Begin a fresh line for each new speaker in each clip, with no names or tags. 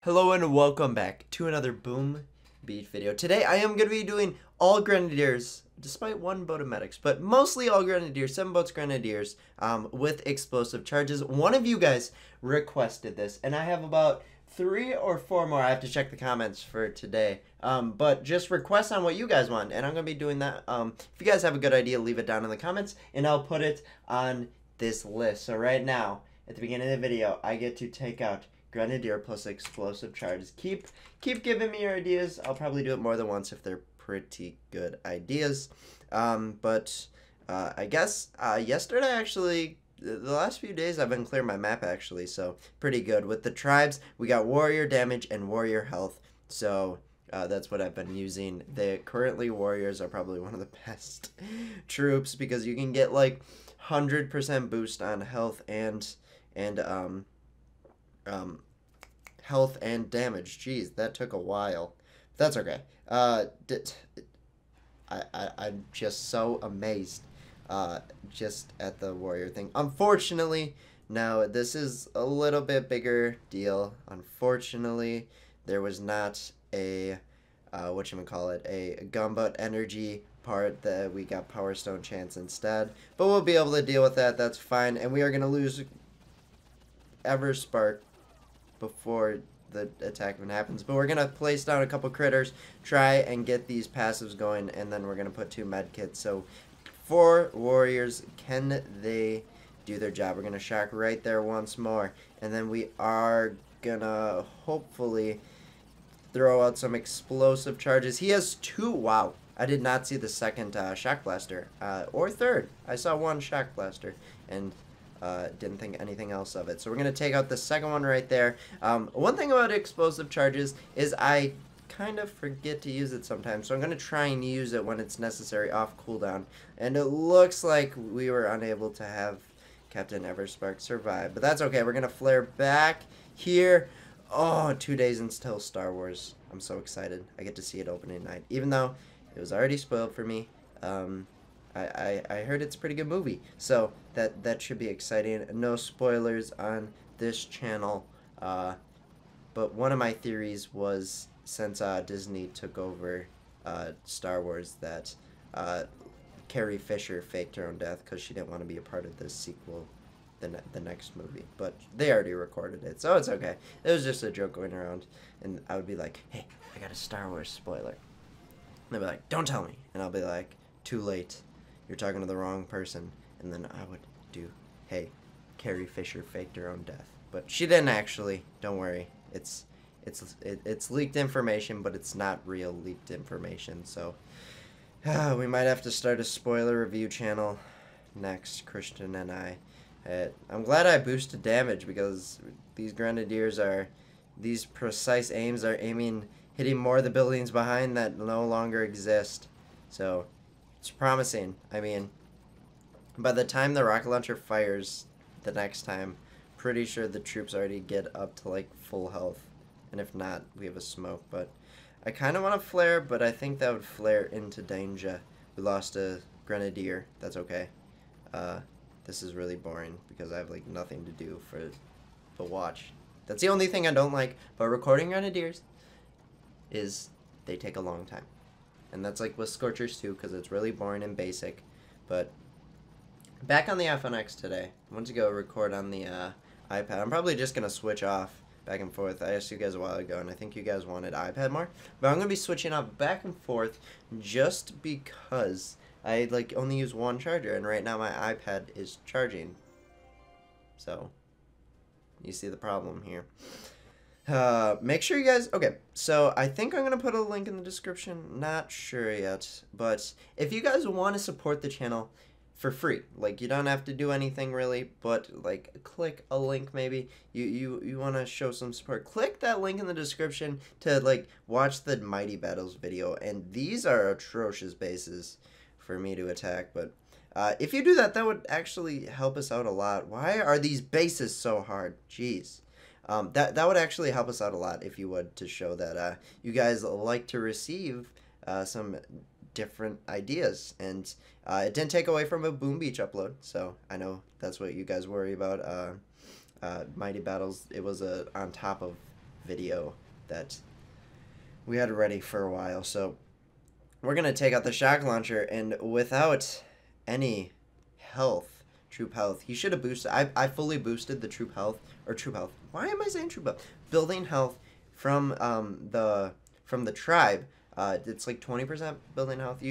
Hello and welcome back to another Boom Beat video. Today I am going to be doing all Grenadiers, despite one boat of medics, but mostly all Grenadiers, 7 boats Grenadiers with explosive charges. One of you guys requested this, and I have about 3 or 4 more. I have to check the comments for today, but just request on what you guys want, and I'm going to be doing that. If you guys have a good idea, leave it down in the comments, and I'll put it on this list. So right now, at the beginning of the video, I get to take out Grenadier plus explosive charges. Keep giving me your ideas. I'll probably do it more than once if they're pretty good ideas. I guess yesterday actually, the last few days I've been clearing my map actually, so pretty good. With the tribes, we got warrior damage and warrior health, so that's what I've been using. Currently warriors are probably one of the best troops because you can get like 100% boost on health and health and damage. Jeez, that took a while. That's okay. I'm just so amazed just at the warrior thing. Unfortunately, now this is a little bit bigger deal. Unfortunately, there was not a whatchamacallit, a gunboat energy part that we got power stone chance instead. But we'll be able to deal with that. That's fine. And we are going to lose Everspark before the attack even happens, but we're gonna place down a couple critters, try and get these passives going, and then we're gonna put 2 medkits. So 4 warriors, can they do their job? We're gonna shock right there once more, and then we are gonna hopefully throw out some explosive charges. He has 2. Wow, I did not see the second shock blaster or third. I saw 1 shock blaster and didn't think anything else of it. So we're going to take out the second one right there. One thing about explosive charges is I kind of forget to use it sometimes. So I'm going to try and use it when it's necessary off cooldown. And it looks like we were unable to have Captain Everspark survive. But that's okay. We're going to flare back here. Oh, 2 days until Star Wars. I'm so excited. I get to see it opening night. Even though it was already spoiled for me. I heard it's a pretty good movie, so that should be exciting. No spoilers on this channel, but one of my theories was since Disney took over Star Wars that Carrie Fisher faked her own death because she didn't want to be a part of the sequel, the next movie. But they already recorded it, so it's okay. It was just a joke going around, and I would be like, hey, I got a Star Wars spoiler. And they'd be like, don't tell me. And I'll be like, too late. You're talking to the wrong person. And then I would do, hey, Carrie Fisher faked her own death. But she didn't actually. Don't worry. It's leaked information, but it's not real leaked information. So we might have to start a spoiler review channel next, Christian and I. I'm glad I boosted damage because these Grenadiers these precise aims are hitting more of the buildings behind that no longer exist. So it's promising. I mean, by the time the rocket launcher fires the next time, pretty sure the troops already get up to like full health. And if not, we have a smoke. But I kind of want to flare, but I think that would flare into danger. We lost a Grenadier. That's okay. This is really boring because I have like nothing to do for the watch. That's the only thing I don't like about recording Grenadiers is they take a long time. And that's like with Scorchers too, because it's really boring and basic. But back on the iPhone X today. I went to go record on the iPad. I'm probably just going to switch off back and forth. I asked you guys a while ago, and I think you guys wanted iPad more. But I'm going to be switching off back and forth just because I like only use 1 charger. And right now my iPad is charging. So you see the problem here. Make sure you guys, okay, so I think I'm going to put a link in the description, not sure yet, but if you guys want to support the channel for free, like you don't have to do anything really, but like click a link maybe, you want to show some support, click that link in the description to like watch the Mighty Battles video, and these are atrocious bases for me to attack, but if you do that, that would actually help us out a lot. Why are these bases so hard? Jeez. That would actually help us out a lot if you would, to show that you guys like to receive some different ideas. And it didn't take away from a Boom Beach upload, so I know that's what you guys worry about. Mighty Battles, it was on top of video that we had ready for a while. So we're going to take out the shock launcher, and without any health, troop health, he should have boosted. I fully boosted the troop health, or troop health. Why am I saying troop health? Building health from the tribe. It's like 20% building health.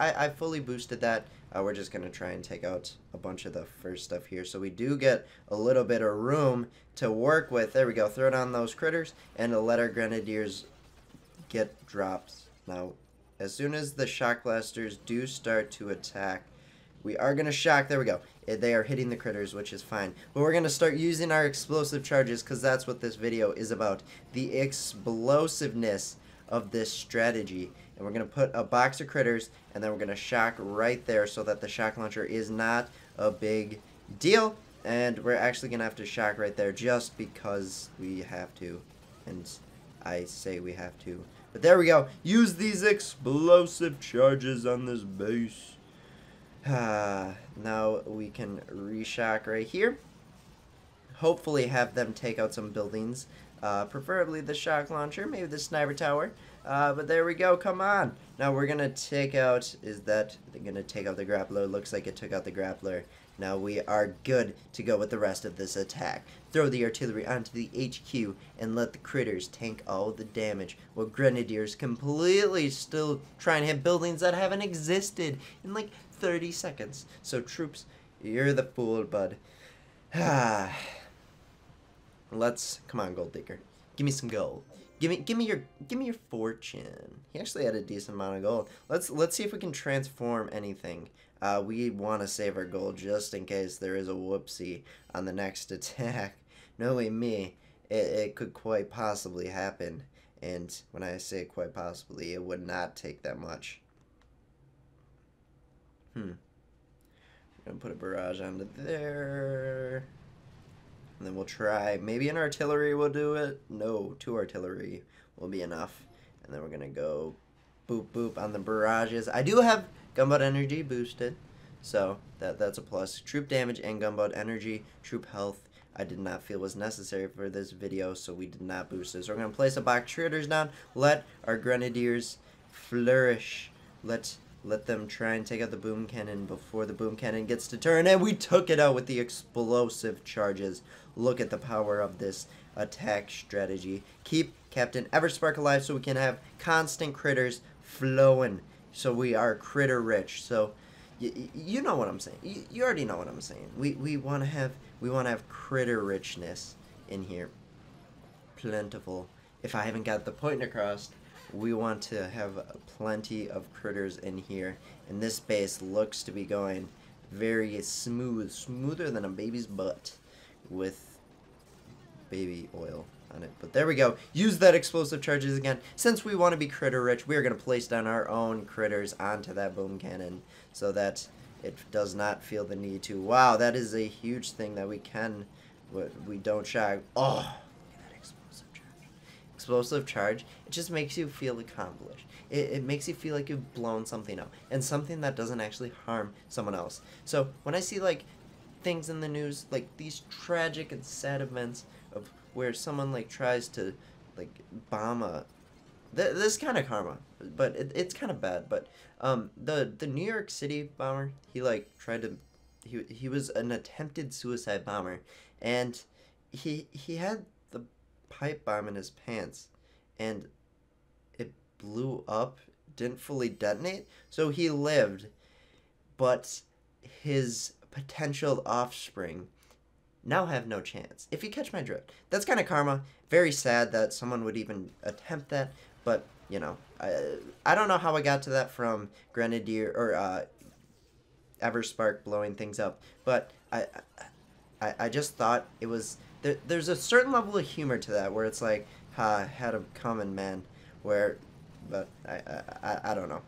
I fully boosted that. We're just going to try and take out a bunch of the first stuff here. So we do get a little bit of room to work with. There we go. Throw down those critters and let our grenadiers get drops. Now, as soon as the shock blasters do start to attack, we are going to shock. There we go. They are hitting the critters, which is fine. But we're going to start using our explosive charges, because that's what this video is about. The explosiveness of this strategy. And we're going to put a box of critters, and then we're going to shock right there so that the shock launcher is not a big deal. And we're actually going to have to shock right there just because we have to. And I say we have to. But there we go. Use these explosive charges on this base. Now we can reshock right here. Hopefully have them take out some buildings. Preferably the shock launcher, maybe the sniper tower. But there we go, come on. Now we're going to take out, they're going to take out the grappler. Looks like it took out the grappler. Now we are good to go with the rest of this attack. Throw the artillery onto the HQ and let the critters tank all the damage, while grenadiers completely still try and hit buildings that haven't existed in like 30 seconds. So troops, you're the fool, bud. Let's, come on, gold digger, give me some gold. Give me your fortune. He actually had a decent amount of gold. Let's see if we can transform anything. We want to save our gold just in case there is a whoopsie on the next attack. Knowing me, it could quite possibly happen. And when I say quite possibly, it would not take that much. I'm gonna put a barrage onto there. And then we'll try, maybe an artillery will do it. No, 2 artillery will be enough. And then we're going to go boop, boop on the barrages. I do have gunboat energy boosted, so that's a plus. Troop damage and gunboat energy, troop health, I did not feel was necessary for this video, so we did not boost this. So we're going to place a box of shooters down, let our grenadiers flourish. Let them try and take out the boom cannon before the boom cannon gets to turn. And we took it out with the explosive charges. Look at the power of this attack strategy. Keep Captain Everspark alive so we can have constant critters flowing. So we are critter rich. So you know what I'm saying. You already know what I'm saying. We want to have critter richness in here. Plentiful. If I haven't got the point across, we want to have plenty of critters in here, and this base looks to be going very smooth, smoother than a baby's butt, with baby oil on it. But there we go. Use that explosive charges again. Since we want to be critter rich, we are going to place down our own critters onto that boom cannon so that it does not feel the need to. Wow, that is a huge thing that we don't shock. Oh, explosive charge, it just makes you feel accomplished. It makes you feel like you've blown something up, and something that doesn't actually harm someone else. So when I see like things in the news, like these tragic and sad events of where someone like tries to like bomb this kind of karma, but it's kind of bad. But the New York City bomber, he like tried to, he was an attempted suicide bomber, and he had the pipe bomb in his pants, and it blew up, didn't fully detonate, so he lived, but his potential offspring now have no chance. If you catch my drift, that's kind of karma. Very sad that someone would even attempt that, but you know, I don't know how I got to that from Grenadier or Everspark blowing things up, but I just thought it was there's a certain level of humor to that where it's like, ha, had a common man, where, but I don't know.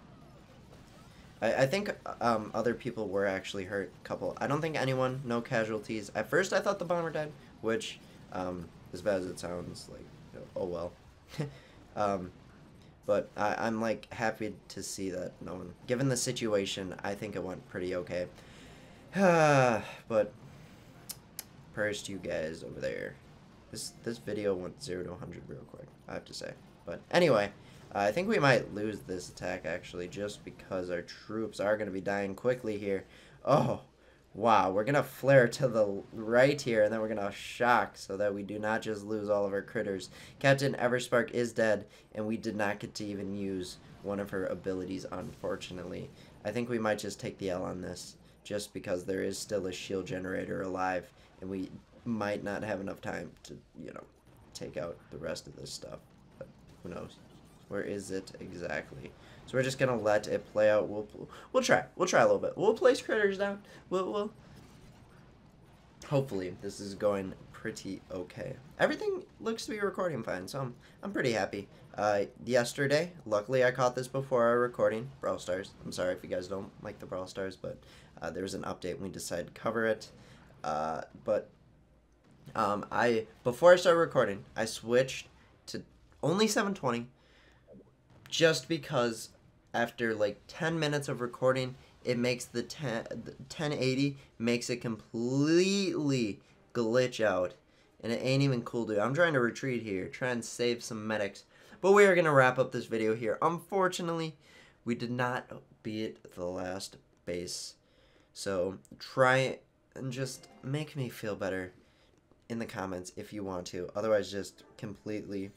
I think other people were actually hurt, couple. I don't think anyone, no casualties. At first I thought the bomber died, which, as bad as it sounds, like, oh well. But I'm like happy to see that no one, given the situation, I think it went pretty okay. But prayers to you guys over there. This video went 0 to 100 real quick, I have to say. But anyway, I think we might lose this attack, actually, just because our troops are going to be dying quickly here. Oh, wow. We're going to flare to the right here, and then we're going to shock so that we do not just lose all of our critters. Captain Everspark is dead, and we did not get to even use one of her abilities, unfortunately. I think we might just take the L on this, just because there is still a shield generator alive, and we might not have enough time to, you know, take out the rest of this stuff. But who knows? Where is it exactly? So we're just gonna let it play out. We'll try a little bit. We'll place critters down. We'll hopefully this is going pretty okay. Everything looks to be recording fine, so I'm pretty happy. Yesterday, luckily I caught this before our recording. Brawl Stars. I'm sorry if you guys don't like the Brawl Stars, but there was an update and we decided to cover it. Before I started recording, I switched to only 720, just because after like 10 minutes of recording, it makes the 1080 makes it completely glitch out, and it ain't even cool, dude. I'm trying to retreat here, try and save some medics, but we are gonna wrap up this video here. Unfortunately, we did not beat the last base, so try and just make me feel better in the comments if you want to. Otherwise, just completely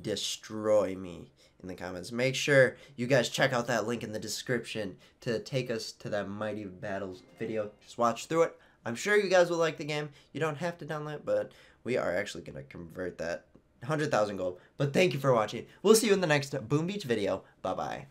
destroy me in the comments. Make sure you guys check out that link in the description to take us to that Mighty Battles video. Just watch through it. I'm sure you guys will like the game. You don't have to download it, but we are actually going to convert that 100,000 gold. But thank you for watching. We'll see you in the next Boom Beach video. Bye-bye.